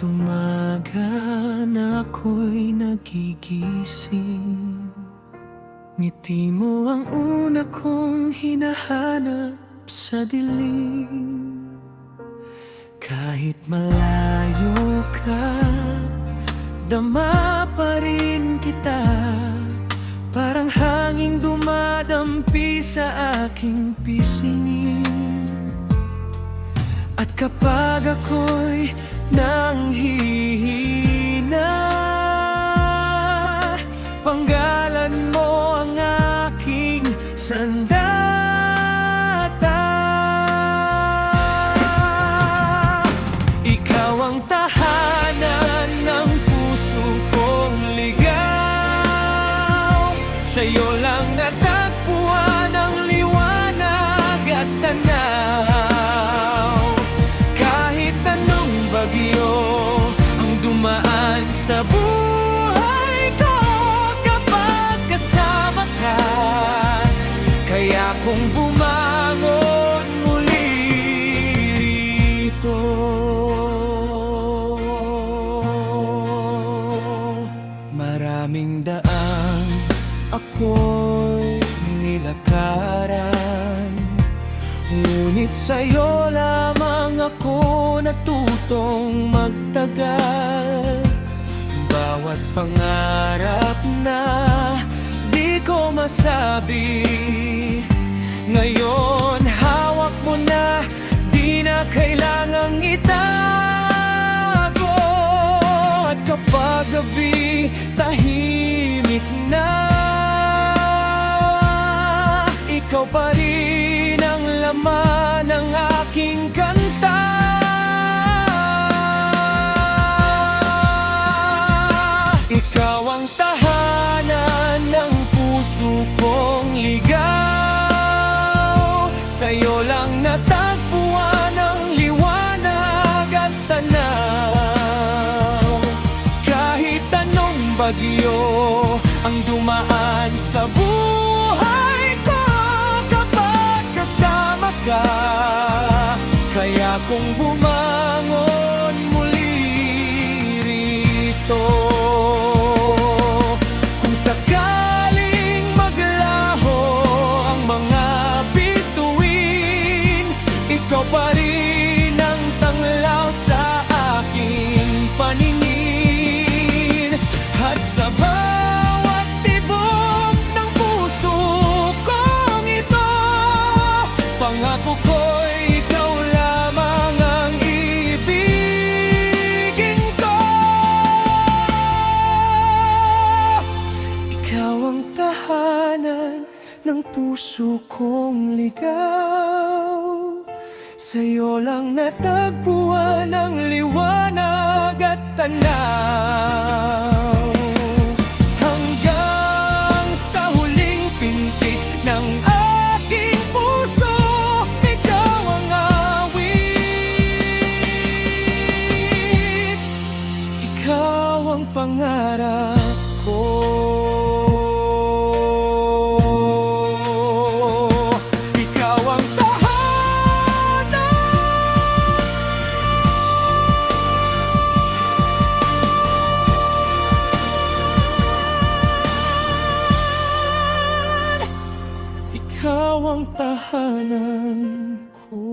umaga na ako'y nagigising, ngiti mo ang una kong hinahanap sa dilim. Kahit malayo ka, dama pa rin kita, parang hanging dumadampi sa aking pisingin. At kapag ako'y nanghihina, panggalan mo ang aking sandata. Ikaw ang tahanan ng puso kong ligaw, sa'yo lang natagpuan ang liwanag at tanaw. Kahit anong bagyo ang dumaan sa buhay ko, kapag kasama ka, kaya kong bumangon muli rito. Maraming daan ako'y nilakaran, ngunit sa'yo lamang ako natutong magtagal. Bawat pangarap na di ko masabi, ngayon hawak mo na, di na kailangang itago. At kapag gabi tahimik na, ikaw pa rin ang laman ng aking kanta. Ikaw ang tahanan ng puso kong ligaw, sa'yo lang natagpuan ang liwanag at tanaw. Kahit anong bagyo ang dumaan sa buhay ko, kapag kasama ka, kaya kong bumangon muli rito. Kung sakaling maglaho ang mga bituin, ikaw pa rin ang tanglaw sa aking paningin. At sa bawat tibok ng puso kong ito, pangako ko'y ikaw lamang ang ibigin ko. Ikaw ang tahanan ng puso kong ligaw, sa'yo lang natagpuan ang liwanag at tanaw. Hanggang sa huling pintig ng aking puso, ikaw ang awit, ikaw ang pangarap ko. Ikaw ang tahanan, ikaw ang tahanan ko.